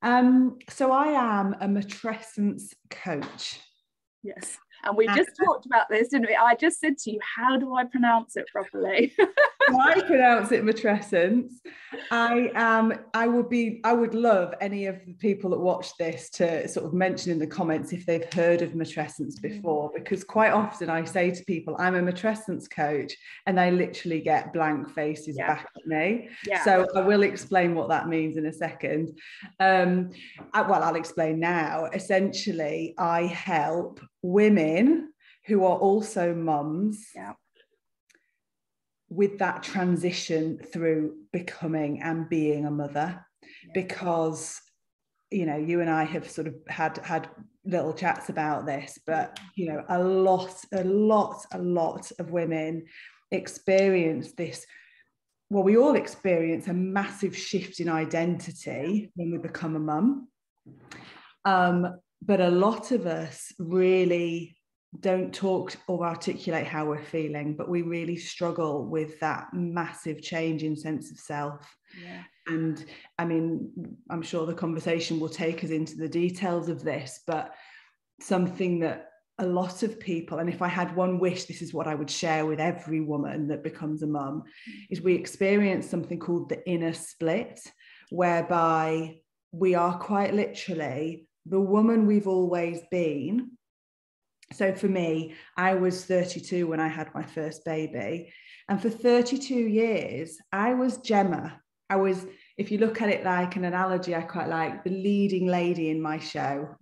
So I am a matrescence coach. Yes. And we just talked about this, didn't we? I just said to you, how do I pronounce it properly? I pronounce it matrescence. I would love any of the people that watch this to sort of mention in the comments if they've heard of matrescence before, because quite often I say to people, I'm a matrescence coach, and they literally get blank faces back at me. So I will explain what that means in a second. I'll explain now. Essentially, I help women who are also mums with that transition through becoming and being a mother, because you and I have sort of had little chats about this, but a lot of women experience this. Well, we all experience a massive shift in identity when we become a mum, but a lot of us really don't talk or articulate how we're feeling, but we really struggle with that massive change in sense of self. And I mean, I'm sure the conversation will take us into the details of this, but something that a lot of people, and if I had one wish, this is what I would share with every woman that becomes a mum, is we experience something called the inner split, whereby we are quite literally the woman we've always been. So for me, I was 32 when I had my first baby. And for 32 years, I was Gemma. I was, if you look at it like an analogy, I quite like the leading lady in my show.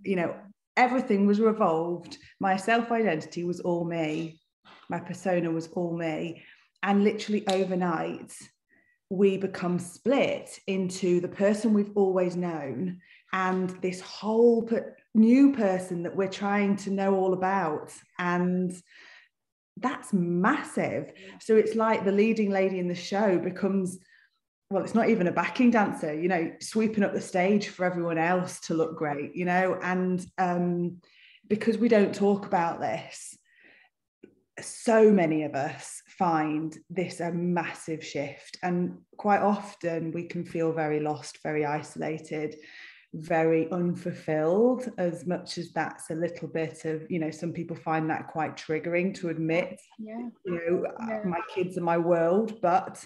Everything was revolved. My self-identity was all me. My persona was all me. And literally overnight, we become split into the person we've always known and this whole new person that we're trying to know all about. And that's massive. So it's like the leading lady in the show becomes, well, it's not even a backing dancer, sweeping up the stage for everyone else to look great, and because we don't talk about this, so many of us find this a massive shift, and quite often we can feel very lost, very isolated, very unfulfilled, as much as that's a little bit of, some people find that quite triggering to admit, my kids are my world, but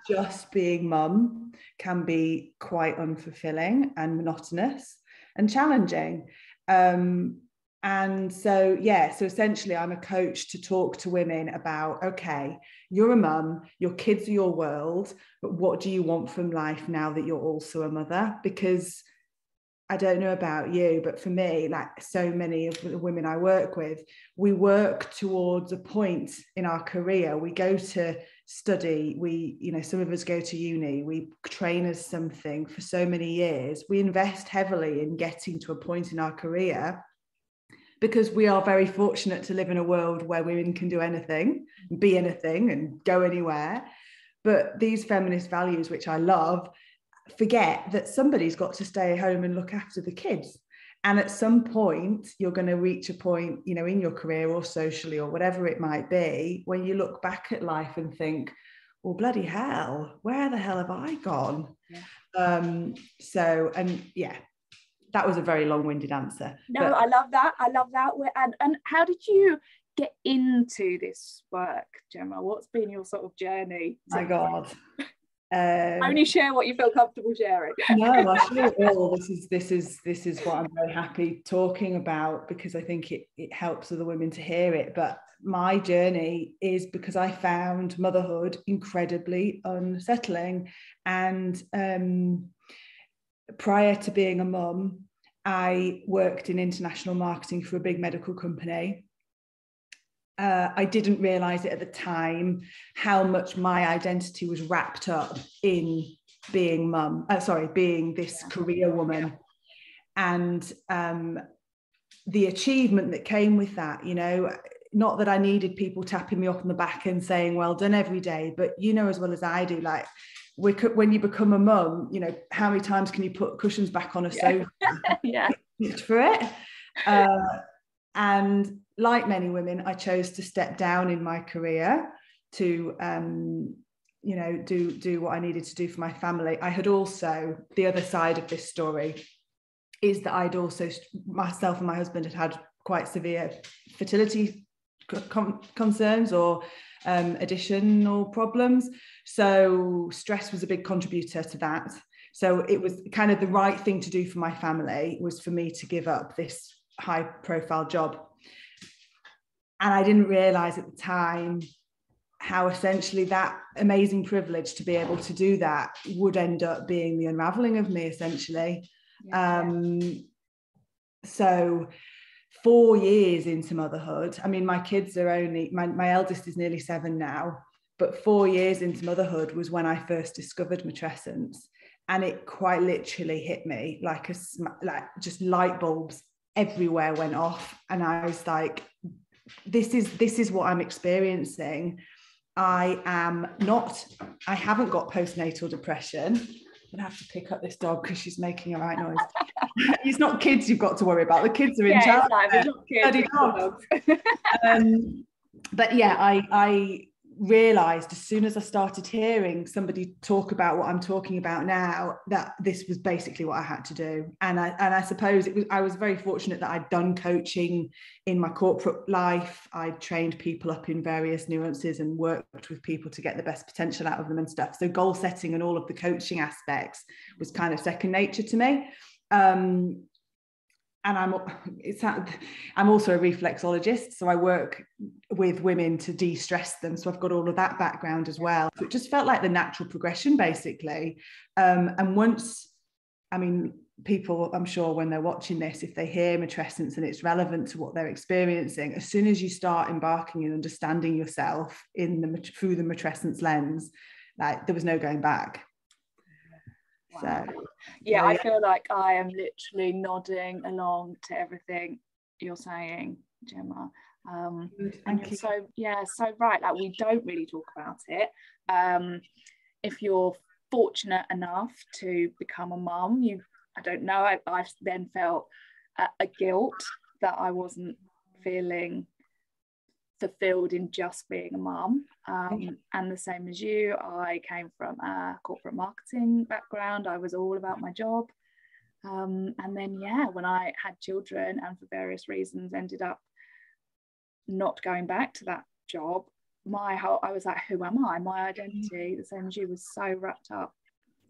just being mum can be quite unfulfilling and monotonous and challenging. And so essentially I'm a coach to talk to women about, okay, you're a mum, your kids are your world, but what do you want from life now that you're also a mother? Because I don't know about you, but for me, like so many of the women I work with, we work towards a point in our career. We go to study, some of us go to uni, we train as something for so many years. We invest heavily in getting to a point in our career, because we are very fortunate to live in a world where women can do anything, be anything, and go anywhere. But these feminist values, which I love, forget that somebody's got to stay home and look after the kids. And at some point, you're going to reach a point, in your career or socially or whatever it might be, when you look back at life and think, well, bloody hell, where the hell have I gone? That was a very long-winded answer. No, but I love that. And how did you get into this work, Gemma? What's been your sort of journey? My God. Only share what you feel comfortable sharing. No, I sure will. This is what I'm very happy talking about, because I think it helps other women to hear it. But my journey is because I found motherhood incredibly unsettling. And prior to being a mum, I worked in international marketing for a big medical company. I didn't realize it at the time how much my identity was wrapped up in being being this career woman. And the achievement that came with that, not that I needed people tapping me up on the back and saying, well done every day, but as well as I do, like, when you become a mum, how many times can you put cushions back on a sofa? For it. And like many women, I chose to step down in my career to you know, do what I needed to do for my family, I had also, the other side of this story is that I'd also, myself and my husband had quite severe fertility concerns or additional problems. So stress was a big contributor to that. So it was kind of the right thing to do for my family, was for me to give up this high profile job. And I didn't realize at the time how essentially that amazing privilege to be able to do that would end up being the unraveling of me, essentially. So 4 years into motherhood, I mean, my kids are only, my eldest is nearly 7 now, but 4 years into motherhood was when I first discovered Matrescence. And it quite literally hit me like just light bulbs everywhere went off. And I was like, this is what I'm experiencing. I haven't got postnatal depression. I'm gonna have to pick up this dog because she's making a right noise. It's not kids you've got to worry about. The kids are in charge. It's not kids, dogs. But yeah, I realized as soon as I started hearing somebody talk about what I'm talking about now, that this was basically what I had to do. And I suppose I was very fortunate that I'd done coaching in my corporate life. I trained people up in various nuances and worked with people to get the best potential out of them and stuff. So goal setting and all of the coaching aspects was kind of second nature to me. And I'm also a reflexologist, so I work with women to de-stress them. So I've got all of that background as well. So it just felt like the natural progression, basically. And once, I mean, people, I'm sure when they're watching this, if they hear matrescence and it's relevant to what they're experiencing, as soon as you start embarking and understanding yourself through the matrescence lens, like there was no going back. Wow. Yeah, I feel like I am literally nodding along to everything you're saying, Gemma. And you're so right. Like, we don't really talk about it. If you're fortunate enough to become a mum, I don't know, I then felt a guilt that I wasn't feeling fulfilled in just being a mum. And the same as you, I came from a corporate marketing background. I was all about my job. And then, when I had children and for various reasons ended up not going back to that job, I was like, who am I? My identity, the same as you, was so wrapped up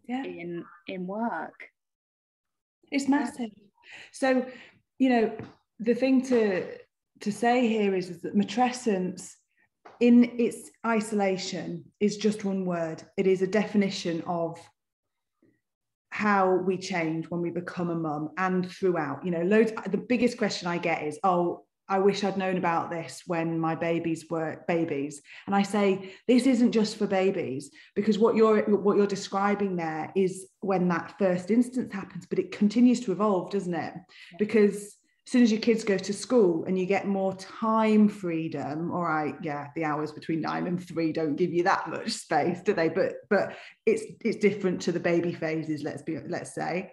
in work. It's massive. So, you know, the thing to say here is that matrescence in its isolation is just one word. It is a definition of how we change when we become a mum and throughout. You know, the biggest question I get is, I wish I'd known about this when my babies were babies. And I say, this isn't just for babies, because what you're describing there is when that first instance happens, but it continues to evolve, doesn't it? Because as soon as your kids go to school and you get more time freedom, all right, the hours between 9 and 3 don't give you that much space, do they? But it's different to the baby phases, let's say.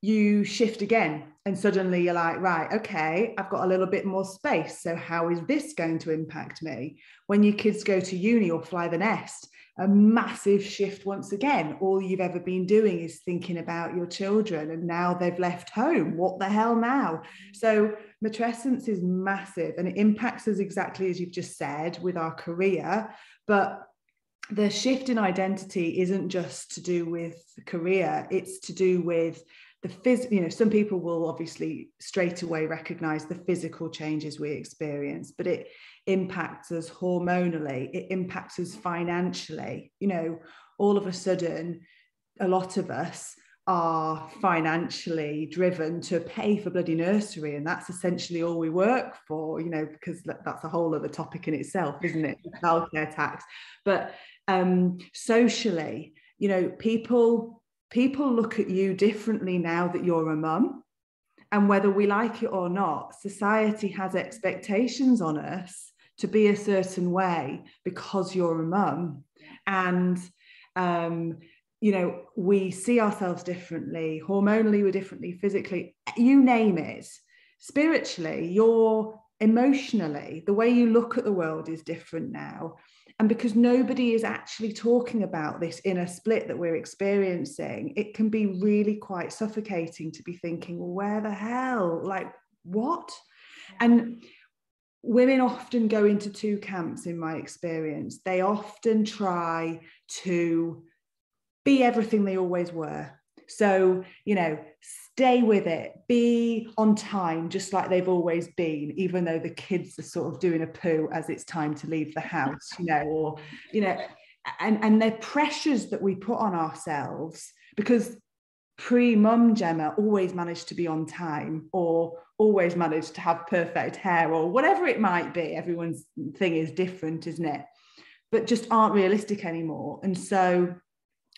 You shift again and suddenly you're like, right, okay, I've got a little bit more space. So how is this going to impact me? When your kids go to uni or fly the nest, a massive shift once again. All you've ever been doing is thinking about your children, and now they've left home. What the hell now? So matrescence is massive, and it impacts us exactly as you've just said with our career. But the shift in identity isn't just to do with the career, it's to do with some people will obviously straight away recognize the physical changes we experience, but it impacts us hormonally, it impacts us financially. You know, all of a sudden, a lot of us are financially driven to pay for bloody nursery, and that's essentially all we work for, you know, because that's a whole other topic in itself, isn't it? Childcare tax. But socially, you know, people look at you differently now that you're a mum, and whether we like it or not, society has expectations on us to be a certain way because you're a mum. And you know, we see ourselves differently, hormonally we're differently, physically, you name it. Spiritually, emotionally, the way you look at the world is different now. And because nobody is actually talking about this inner split that we're experiencing, it can be really quite suffocating to be thinking, well, where the hell, like what? And women often go into two camps in my experience. They often try to be everything they always were. So, you know, stay with it, be on time, just like they've always been, even though the kids are sort of doing a poo as it's time to leave the house, you know, or, you know, and they're pressures that we put on ourselves, because pre-mum Gemma always managed to be on time, or always managed to have perfect hair, or whatever it might be. Everyone's thing is different, isn't it? But just aren't realistic anymore. And so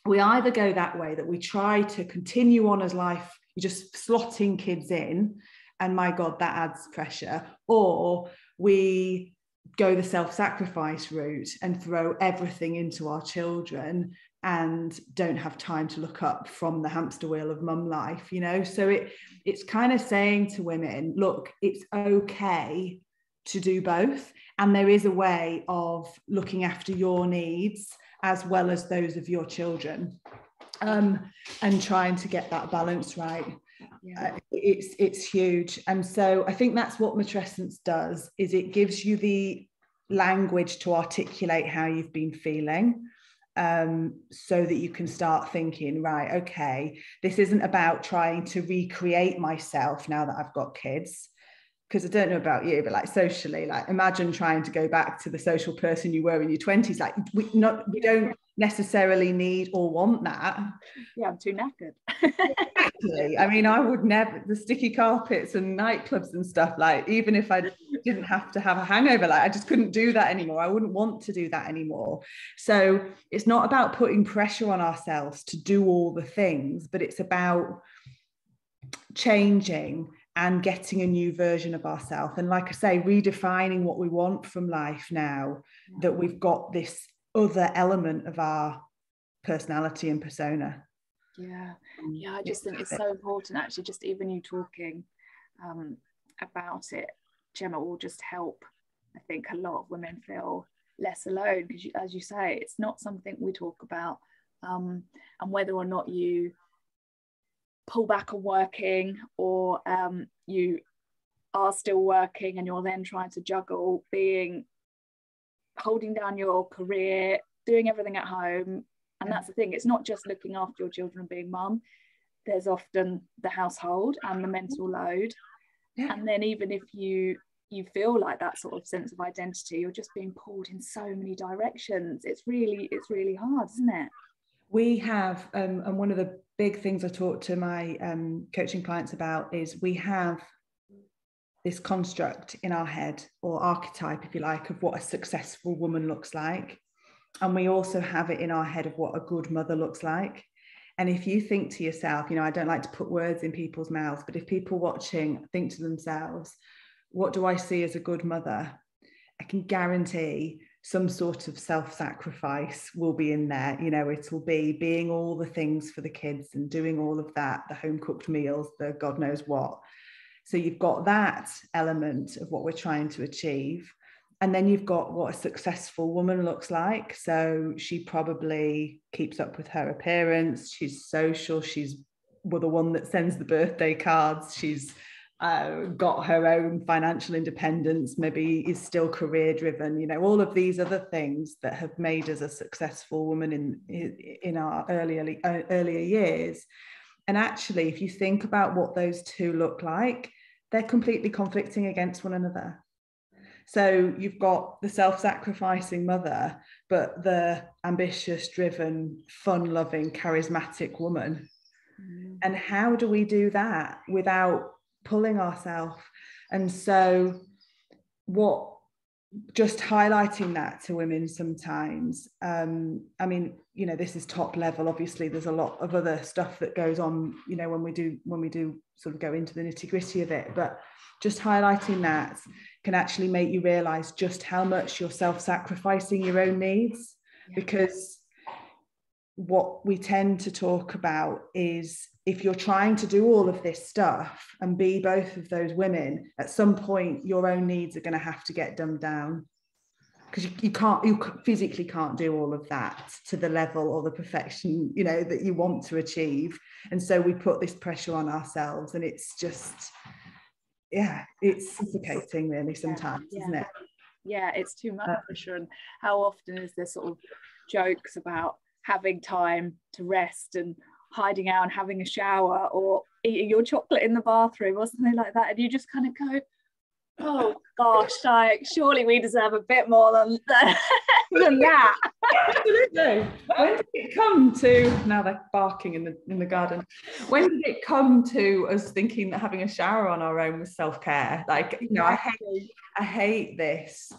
we either go that way, that we try to continue on as life, you're just slotting kids in, and my God, that adds pressure, or we go the self-sacrifice route and throw everything into our children and don't have time to look up from the hamster wheel of mum life, you know. So it's kind of saying to women, look, it's okay to do both, and there is a way of looking after your needs as well as those of your children, and trying to get that balance right. It's huge. And so I think that's what Matrescence does, is it gives you the language to articulate how you've been feeling, so that you can start thinking, right, okay, this isn't about trying to recreate myself now that I've got kids. Because I don't know about you, but like socially, like imagine trying to go back to the social person you were in your 20s. Like we don't necessarily need or want that. Yeah, I'm too knackered. Exactly. I mean, I would never, the sticky carpets and nightclubs and stuff, like even if I didn't have to have a hangover, like I just couldn't do that anymore. I wouldn't want to do that anymore. So it's not about putting pressure on ourselves to do all the things, but it's about changing and getting a new version of ourselves. And like I say, redefining what we want from life now that we've got this other element of our personality and persona. Yeah, I just think it's so important, actually, just even you talking about it, Gemma, will just help, I think, a lot of women feel less alone, because as you say, it's not something we talk about, and whether or not you pull back on working, or you are still working and you're then trying to juggle holding down your career, doing everything at home. And that's the thing, it's not just looking after your children and being mum, there's often the household and the mental load. And then even if you feel like that sort of sense of identity, you're just being pulled in so many directions. It's really hard, isn't it? We have, and one of the big things I talk to my coaching clients about is we have this construct in our head, or archetype, if you like, of what a successful woman looks like. And we also have it in our head of what a good mother looks like. And if you think to yourself, you know, I don't like to put words in people's mouths, but if people watching think to themselves, what do I see as a good mother? I can guarantee some sort of self-sacrifice will be in there. You know, it will be being all the things for the kids and doing all of that, the home cooked meals, the God knows what. So you've got that element of what we're trying to achieve. And then you've got what a successful woman looks like. So she probably keeps up with her appearance. She's social. She's the one that sends the birthday cards. She's got her own financial independence, maybe is still career driven, you know, all of these other things that have made us a successful woman in our earlier years. And actually, if you think about what those two look like, they're completely conflicting against one another. So you've got the self-sacrificing mother, but the ambitious, driven, fun-loving, charismatic woman. And how do we do that without pulling ourselves? And so just highlighting that to women sometimes, I mean, you know, this is top level. Obviously there's a lot of other stuff that goes on, you know, when we do sort of go into the nitty-gritty of it, but just highlighting that can actually make you realize just how much you're self-sacrificing your own needs. Because what we tend to talk about is, if you're trying to do all of this stuff and be both of those women, at some point your own needs are going to have to get dumbed down. because you physically can't do all of that to the level or the perfection, you know, that you want to achieve. And so we put this pressure on ourselves, and it's just, it's suffocating really sometimes, isn't it? Yeah, it's too much pressure. And how often is there sort of jokes about having time to rest and hiding out and having a shower or eating your chocolate in the bathroom or something like that, and you just kind of go, oh gosh, like surely we deserve a bit more than that. Absolutely. When did it come to, now they're barking in the garden, when did it come to us thinking that having a shower on our own was self-care? Like, you know, I hate this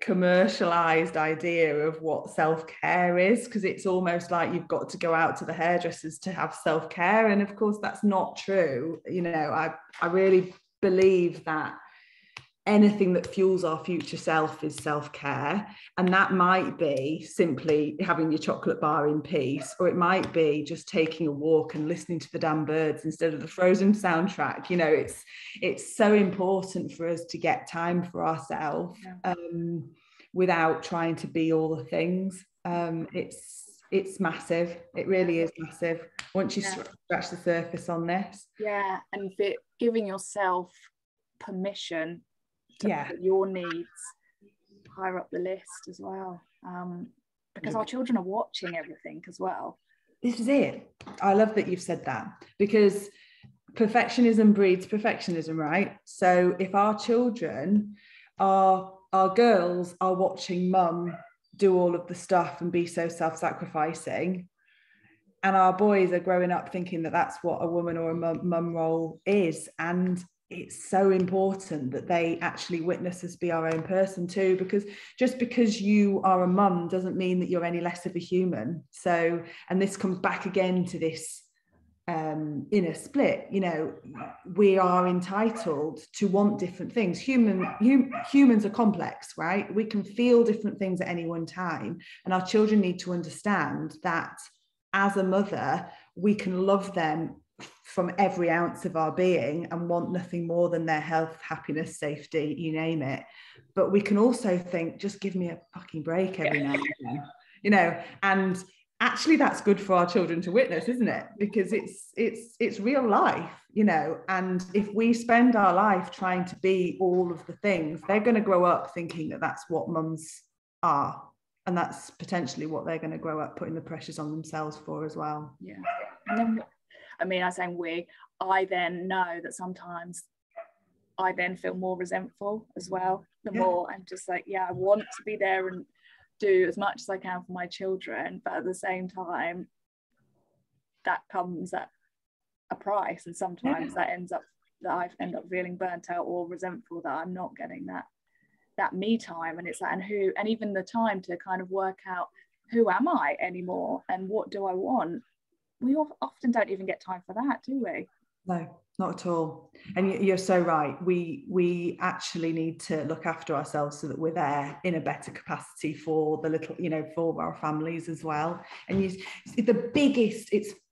commercialized idea of what self-care is, because it's almost like you've got to go out to the hairdressers to have self-care, and of course that's not true. You know, I really believe that anything that fuels our future self is self-care, and that might be simply having your chocolate bar in peace, or it might be just taking a walk and listening to the damn birds instead of the Frozen soundtrack. You know, it's so important for us to get time for ourselves, without trying to be all the things. It's massive. It really is massive once you scratch the surface on this. Yeah, and giving yourself permission to put your needs higher up the list as well, because our children are watching everything as well. This is it. I love that you've said that, because perfectionism breeds perfectionism, right? So if our children our girls are watching mum do all of the stuff and be so self-sacrificing, and our boys are growing up thinking that that's what a woman or a mum role is, and it's so important that they actually witness us be our own person too, because just because you are a mum doesn't mean that you're any less of a human. So, and this comes back again to this inner split. You know, we are entitled to want different things. Humans are complex, right? We can feel different things at any one time, and our children need to understand that as a mother, we can love them from every ounce of our being and want nothing more than their health, happiness, safety, you name it. But we can also think, just give me a fucking break every now and then, you know. And actually that's good for our children to witness, isn't it? Because it's real life, you know. And if we spend our life trying to be all of the things, they're going to grow up thinking that that's what mums are, and that's potentially what they're going to grow up putting the pressures on themselves for as well. Yeah. And then, I mean, I'm saying I then know that sometimes I then feel more resentful as well. The more I'm just like, I want to be there and do as much as I can for my children, but at the same time, that comes at a price, and sometimes that I end up feeling burnt out or resentful that I'm not getting that me time. And it's like, and even the time to kind of work out, who am I anymore and what do I want? We often don't even get time for that, do we? No, not at all. And you're so right. We actually need to look after ourselves so that we're there in a better capacity for the little, you know, for our families as well. And it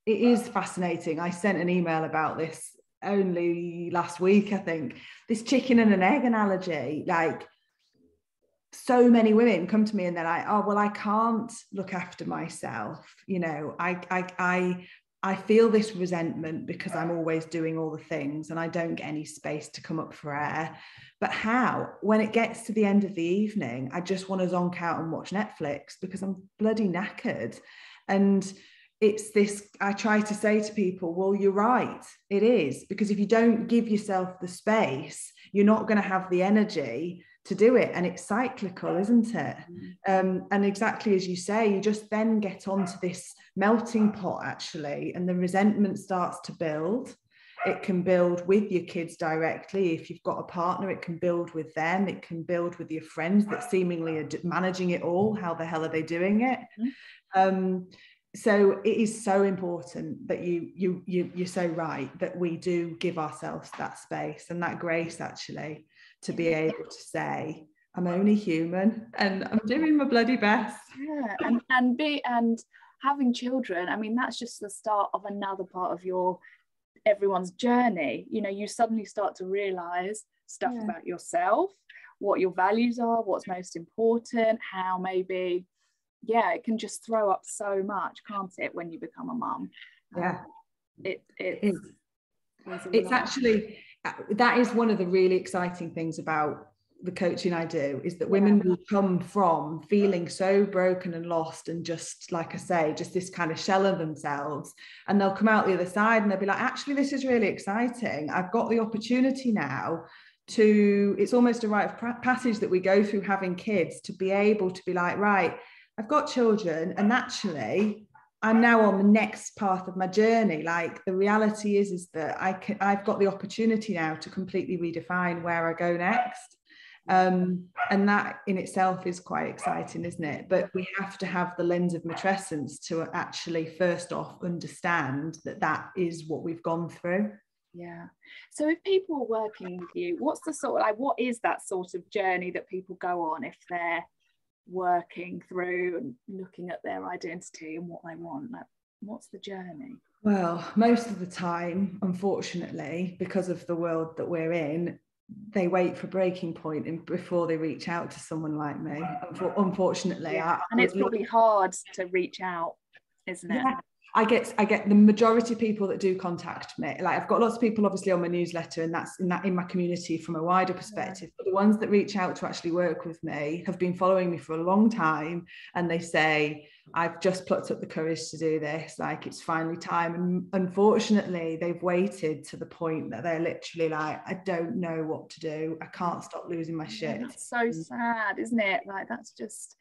is fascinating. I sent an email about this only last week, I think. This chicken and an egg analogy, like, so many women come to me and they're like, oh, well, I can't look after myself. You know, I feel this resentment because I'm always doing all the things and I don't get any space to come up for air. But how? When it gets to the end of the evening, I just want to zonk out and watch Netflix because I'm bloody knackered. And it's this, I try to say to people, well, you're right, it is. Because if you don't give yourself the space, you're not going to have the energy to do it, and it's cyclical, isn't it? And exactly as you say, you just then get onto this melting pot actually, and the resentment starts to build. It can build with your kids directly. If you've got a partner, it can build with them. It can build with your friends that seemingly are managing it all. How the hell are they doing it? So it is so important that you're so right that we do give ourselves that space and that grace actually to be able to say, I'm only human and I'm doing my bloody best. Yeah, and having children, I mean, that's just the start of another part of everyone's journey. You know, you suddenly start to realize stuff about yourself, what your values are, what's most important, how maybe, it can just throw up so much, can't it, when you become a mum? It's actually, that is one of the really exciting things about the coaching I do, is that women will come from feeling so broken and lost, and just, like I say, just this kind of shell of themselves, and they'll come out the other side and they'll be like, actually, this is really exciting. I've got the opportunity now to, it's almost a rite of passage that we go through having kids, to be able to be like, right, I've got children, and actually I'm now on the next path of my journey. Like, the reality is that I've got the opportunity now to completely redefine where I go next. And that in itself is quite exciting, isn't it? But we have to have the lens of matrescence to actually, first off, understand that that is what we've gone through. Yeah. So if people are working with you, what's the sort of, like, what is that sort of journey that people go on if they're working through and looking at their identity and what they want? Like, what's the journey? Well, most of the time, unfortunately, because of the world that we're in, they wait for breaking point and before they reach out to someone like me, unfortunately. And it's probably hard to reach out, isn't it? I get the majority of people that do contact me. Like, I've got lots of people obviously on my newsletter, and that's in my community from a wider perspective. But the ones that reach out to actually work with me have been following me for a long time, and they say, I've just plucked up the courage to do this. Like, it's finally time. And unfortunately, they've waited to the point that they're literally like, I don't know what to do. I can't stop losing my shit. That's so sad, isn't it? Like, that's just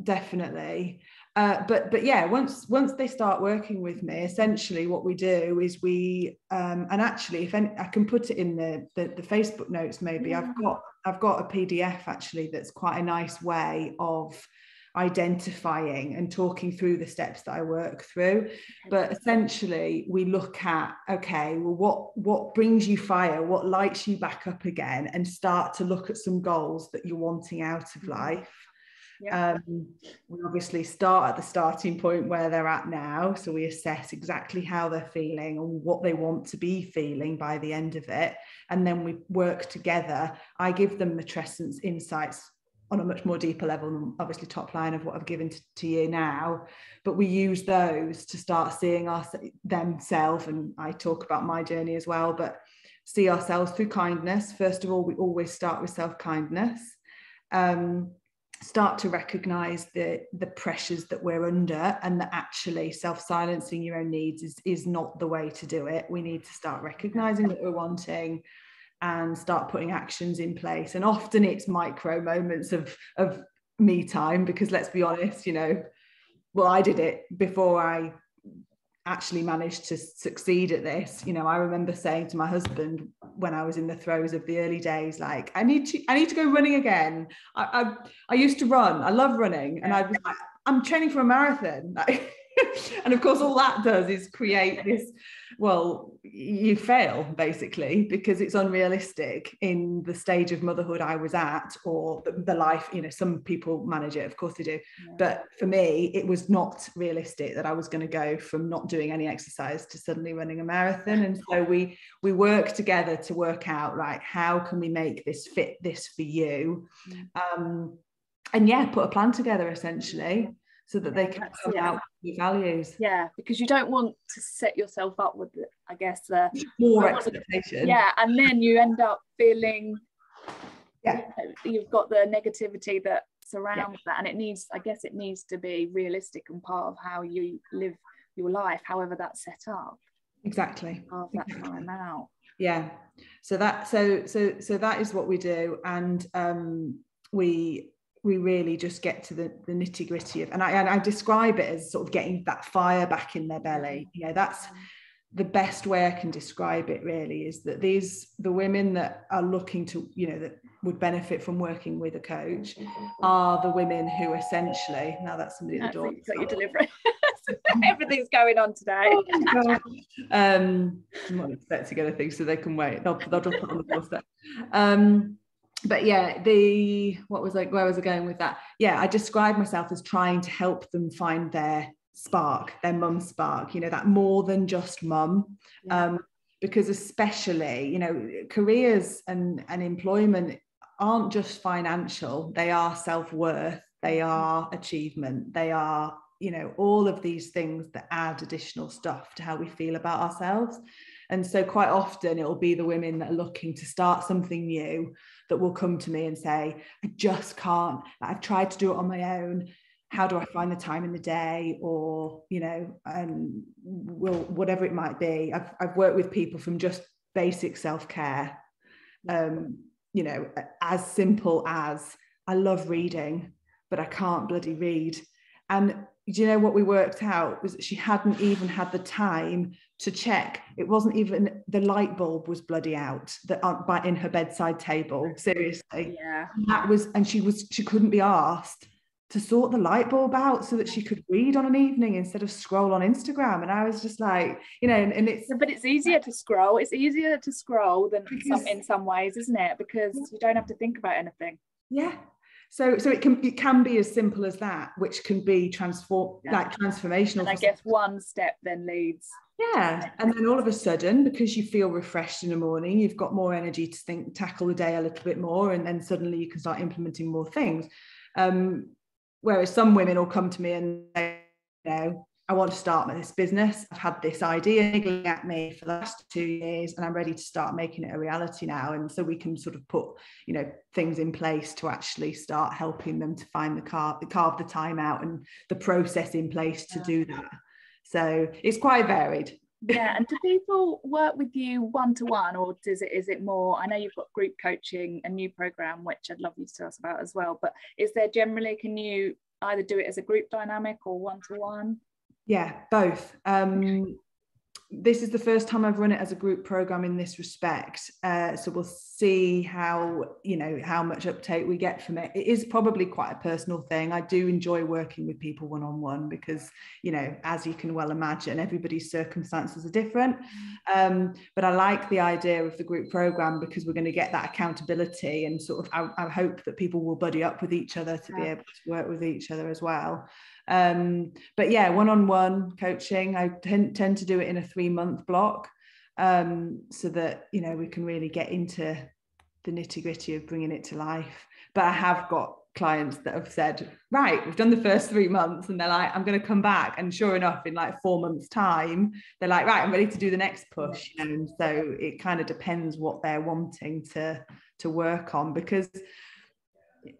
definitely. But yeah, once they start working with me, essentially what we do is we and actually, if I can put it in the Facebook notes, maybe. I've got a PDF actually that's quite a nice way of identifying and talking through the steps that I work through. But essentially we look at, okay, well, what brings you fire, what lights you back up again, and start to look at some goals that you're wanting out of life. We obviously start at the starting point where they're at now, so we assess exactly how they're feeling and what they want to be feeling by the end of it, and then we work together. I give them Matrescence insights on a much more deeper level than obviously top line of what I've given to you now, but we use those to start seeing themselves, and I talk about my journey as well, but see ourselves through kindness. First of all, we always start with self-kindness. Start to recognize the pressures that we're under, and that actually self-silencing your own needs is not the way to do it. We need to start recognizing what we're wanting and start putting actions in place. And often it's micro moments of me time, because let's be honest, I did it before I actually managed to succeed at this. I remember saying to my husband when I was in the throes of the early days, like, I need to go running again. I used to run. I love running. And I was like, I'm training for a marathon. And of course, all that does is create this, you fail basically, because it's unrealistic in the stage of motherhood I was at, or the life, some people manage it, of course they do. But for me, it was not realistic that I was going to go from not doing any exercise to suddenly running a marathon. And so we work together to work out, right, how can we make this fit this for you? And put a plan together essentially, so that they can come out with values. Yeah, because you don't want to set yourself up with, I guess, the more expectation. Yeah, and then you end up feeling you've got the negativity that surrounds that, and it needs to be realistic and part of how you live your life, however that's set up. Exactly. Of that time out. Yeah. So that is what we do, and we really just get to the nitty gritty of, and I describe it as sort of getting that fire back in their belly. That's the best way I can describe it really, is that the women that are looking to, that would benefit from working with a coach are the women who essentially, now that's somebody at the door. Got your delivery. Everything's going on today. I'm not expecting anything, so they can wait. They'll drop it on the doorstep. But where was I going with that? I describe myself as trying to help them find their spark, their mum spark, that more than just mum. because especially, you know, careers and employment aren't just financial, they are self-worth, they are achievement, they are, you know, all of these things that add additional stuff to how we feel about ourselves. And so quite often it'll be the women that are looking to start something new that will come to me and say, I just can't, I've tried to do it on my own. How do I find the time in the day? Or, you know, whatever it might be. I've worked with people from just basic self-care, you know, as simple as, I love reading, but I can't bloody read. And do you know what we worked out was that she hadn't even had the time to check. It wasn't even, the light bulb was bloody out in her bedside table. Seriously. Yeah. That was, and she couldn't be asked to sort the light bulb out so that she could read on an evening instead of scroll on Instagram. And I was just like, you know, and it's, but it's easier to scroll. It's easier to scroll than in some ways, isn't it? Because you don't have to think about anything. Yeah. So it can be as simple as that, which can be transformational. And I guess one step then leads. Yeah. And then all of a sudden, because you feel refreshed in the morning, you've got more energy to tackle the day a little bit more. And then suddenly you can start implementing more things. Whereas some women will come to me and say, you know, I want to start this business. I've had this idea niggling at me for the last 2 years and I'm ready to start making it a reality now. And so we can sort of put, you know, things in place to actually start helping them to find carve the time out and the process in place to do that. So it's quite varied. Yeah. And do people work with you one-to-one, or is it more, I know you've got group coaching, a new program, which I'd love you to tell us about as well, but is there generally, can you either do it as a group dynamic or one-to-one? Yeah, both. This is the first time I've run it as a group program in this respect. So we'll see how much uptake we get from it. It is probably quite a personal thing. I do enjoy working with people one-on-one because, you know, as you can well imagine, everybody's circumstances are different. But I like the idea of the group program because we're going to get that accountability and sort of, I hope that people will buddy up with each other to be able to work with each other as well. But yeah, one-on-one coaching, I tend to do it in a 3-month block, so that, you know, we can really get into the nitty-gritty of bringing it to life. But I have got clients that have said, right, we've done the first 3 months, and they're like, I'm going to come back, and sure enough, in like 4 months time, they're like, right, I'm ready to do the next push. And so it kind of depends what they're wanting to work on, because,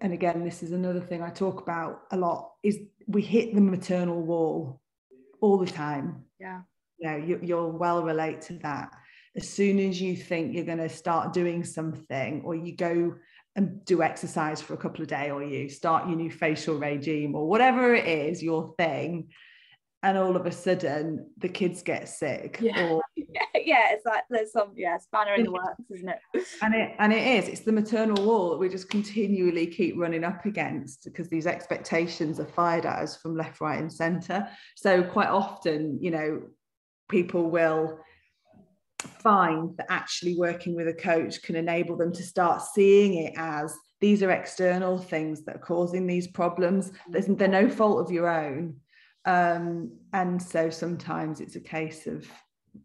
and again, this is another thing I talk about a lot, is we hit the maternal wall all the time. Yeah. You know, you'll well relate to that. As soon as you think you're going to start doing something, or you go and do exercise for a couple of days, or you start your new facial regime, or whatever it is, your thing, and all of a sudden the kids get sick. Or it's like there's some spanner in the works, isn't it? And it's the maternal wall that we just continually keep running up against, because these expectations are fired at us from left, right and centre. So quite often, you know, people will find that actually working with a coach can enable them to start seeing it as, these are external things that are causing these problems. They're no fault of your own. And so sometimes it's a case of,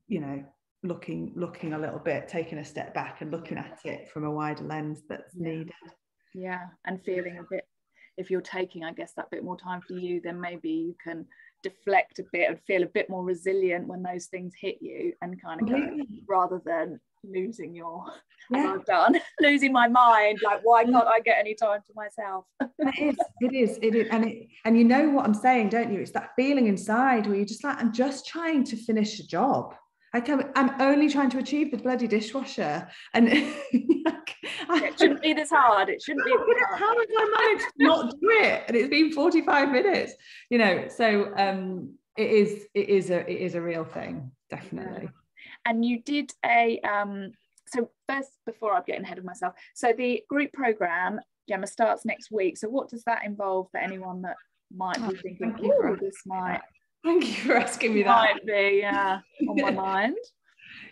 you know, looking a little bit, taking a step back and looking at it from a wider lens that's needed. Yeah, and feeling a bit, if you're taking, I guess, that bit more time for you, then maybe you can deflect a bit and feel a bit more resilient when those things hit you, and kind of go, rather than losing your, as I've done, losing my mind, like, why can't I get any time to myself? It is, and you know what I'm saying, don't you? It's that feeling inside where you're just like, I'm just trying to finish a job. I'm only trying to achieve the bloody dishwasher, and it shouldn't be this hard. It shouldn't be. How have I managed to not do it? And it's been 45 minutes, you know. So it is a real thing, definitely. Yeah. And you did a so first, before I'm getting ahead of myself, so the group program, Gemma, starts next week. So what does that involve for anyone that might be thinking, oh, this might. Thank you for asking me that. Might be on my mind.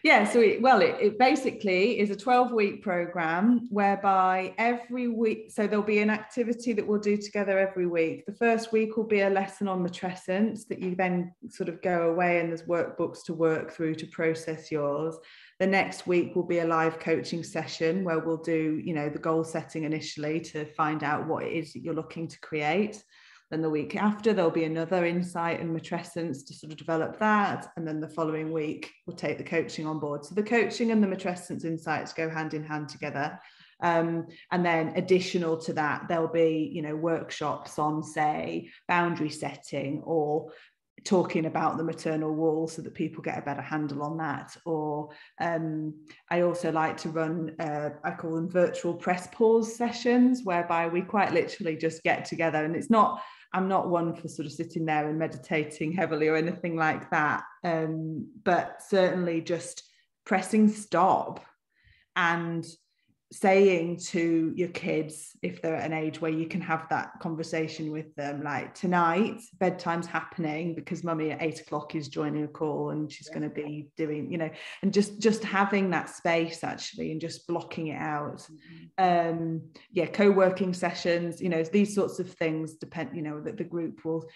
Yeah, so it basically is a 12-week program whereby every week, so there'll be an activity that we'll do together every week. The first week will be a lesson on matrescence that you then sort of go away and there's workbooks to work through to process yours. The next week will be a live coaching session where we'll do, the goal setting initially to find out what it is that you're looking to create. Then the week after, there'll be another insight and matrescence to sort of develop that. And then the following week, we'll take the coaching on board. So the coaching and the matrescence insights go hand in hand together. And then additional to that, there'll be, workshops on, say, boundary setting or talking about the maternal wall so that people get a better handle on that. Or I also like to run, I call them virtual press pause sessions, whereby we quite literally just get together. And I'm not one for sort of sitting there and meditating heavily or anything like that. But certainly just pressing stop and saying to your kids, if they're at an age where you can have that conversation with them, like, tonight bedtime's happening because mummy at 8 o'clock is joining a call and she's going to be doing, and just having that space actually and just blocking it out. Co-working sessions, these sorts of things depend, that the group will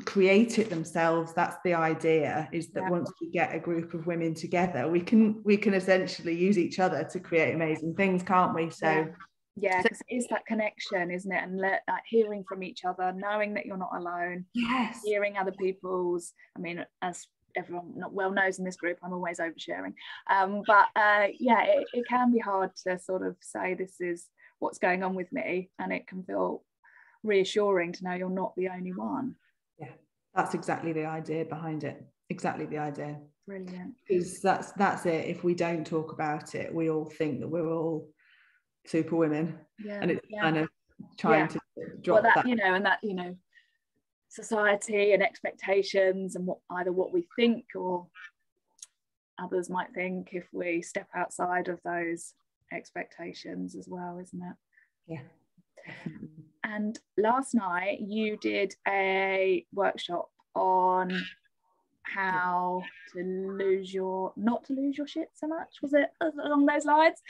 create it themselves. That's the idea, is that once we get a group of women together, we can essentially use each other to create amazing things, can't we? So because it is that connection, isn't it? And like hearing from each other, knowing that you're not alone. Yes. Hearing other people's, as everyone not well knows in this group, I'm always oversharing, it can be hard to sort of say this is what's going on with me, and it can feel reassuring to know you're not the only one. Yeah, that's exactly the idea behind it. Exactly the idea. Brilliant. Because that's it. If we don't talk about it, we all think that we're all super women. Yeah. And it's kind of trying to drop that. And that, society and expectations and what we think or others might think, if we step outside of those expectations as well, isn't it? Yeah. And last night you did a workshop on how to not to lose your shit so much. Was it along those lines?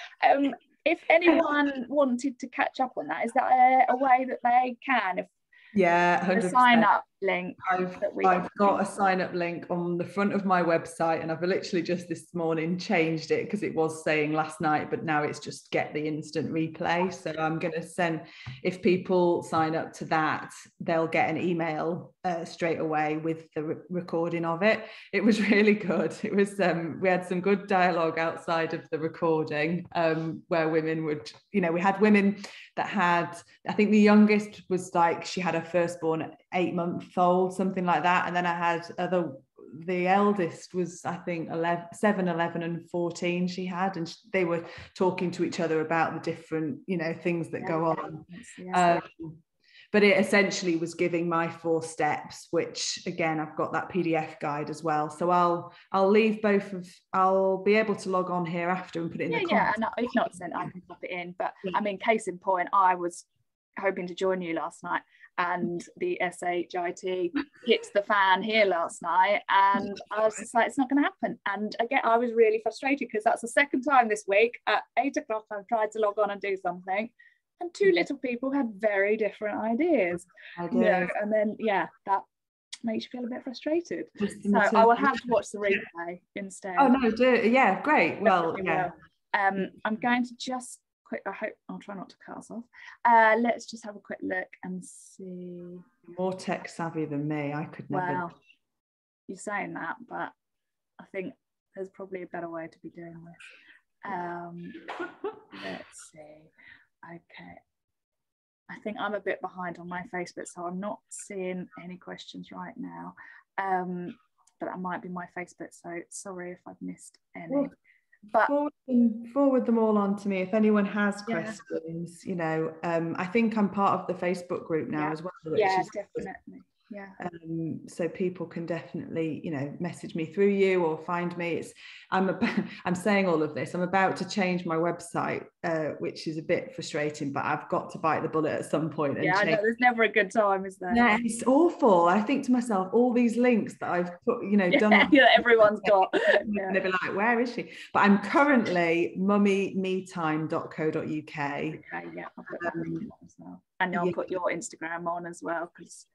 If anyone wanted to catch up on that, is that a way that they can? Yeah, 100%. Sign up link. I've got a sign up link on the front of my website, and I've literally just this morning changed it because it was saying last night, but now it's just get the instant replay. So I'm going to send, if people sign up to that, they'll get an email straight away with the recording of it. It was really good. It was we had some good dialogue outside of the recording, where women would, we had women that had, I think the youngest was like, she had her firstborn at 8 months old, something like that. And then I had the eldest was, I think, 7, 11 and 14 she had, and they were talking to each other about the different, things that go on. But it essentially was giving my 4 steps, which again, I've got that PDF guide as well. So I'll leave both of, I'll be able to log on here after and put it in the comments. And if not sent, I can pop it in. But case in point, I was hoping to join you last night, and the SHIT hit the fan here last night, and I was just like, it's not going to happen. And again, I was really frustrated because that's the second time this week at 8 o'clock I've tried to log on and do something, and 2 little people had very different ideas. And then that makes you feel a bit frustrated. So I will have to watch the replay instead. Oh no, yeah, great. Well, I'm going to just quick, I hope I'll try not to cut us off. Let's just have a quick look and see. More tech savvy than me. I could never. Well, you're saying that, but I think there's probably a better way to be doing this. Let's see. Okay, I think I'm a bit behind on my Facebook, so I'm not seeing any questions right now, but that might be my Facebook, so sorry if I've missed any. But forward them all on to me if anyone has questions. I think I'm part of the Facebook group now as well, which is definitely. So people can definitely, you know, message me through you or find me. I'm saying all of this, I'm about to change my website, which is a bit frustrating, but I've got to bite the bullet at some point. I know there's never a good time, is there? Yeah, it's awful. I think to myself, all these links that I've put, you know, done on everyone's got. They'll be like, where is she? But I'm currently mummymetime.co.uk. Okay, I'll put that link on as well. And I'll put your Instagram on as well, because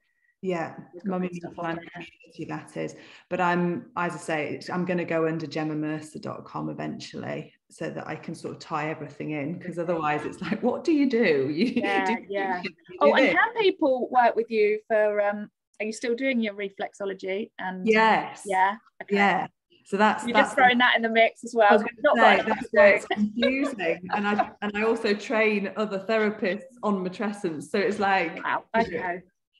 Mummy Metime community, that is. But I'm, as I say, I'm going to go under gemmamercer.com eventually, so that I can sort of tie everything in, because otherwise it's like, what do you do? And can people work with you for are you still doing your reflexology? And so that's just throwing that in the mix as well. That's why it's confusing. and I also train other therapists on matrescence, so it's like,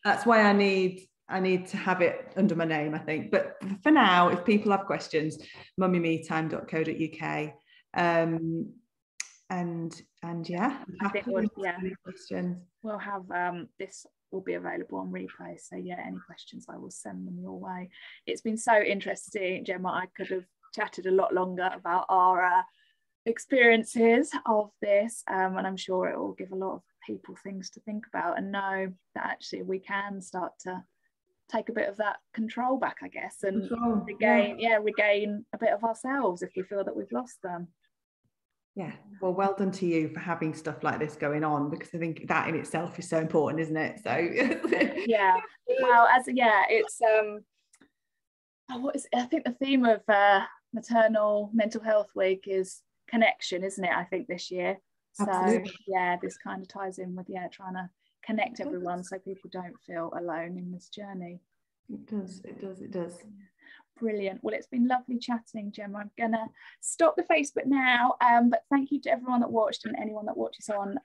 that's why I need to have it under my name, I think. But for now, if people have questions, mummymetime.co.uk. And I think questions. We'll have this will be available on replay. So any questions, I will send them your way. It's been so interesting, Gemma. I could have chatted a lot longer about our experiences of this, and I'm sure it will give a lot of people things to think about, and know that actually we can start to take a bit of that control back, I guess, and regain a bit of ourselves if we feel that we've lost them. Well done to you for having stuff like this going on, because I think that in itself is so important, isn't it? So it's I think the theme of Maternal Mental Health Week is connection, isn't it? I think this year. Absolutely. So this kind of ties in with trying to connect everyone so people don't feel alone in this journey. It does. Brilliant. Well, it's been lovely chatting, Gemma. I'm gonna stop the Facebook now, but thank you to everyone that watched, and anyone that watches on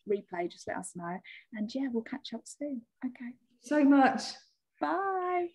replay, just let us know, and we'll catch up soon. Okay, so much. Bye.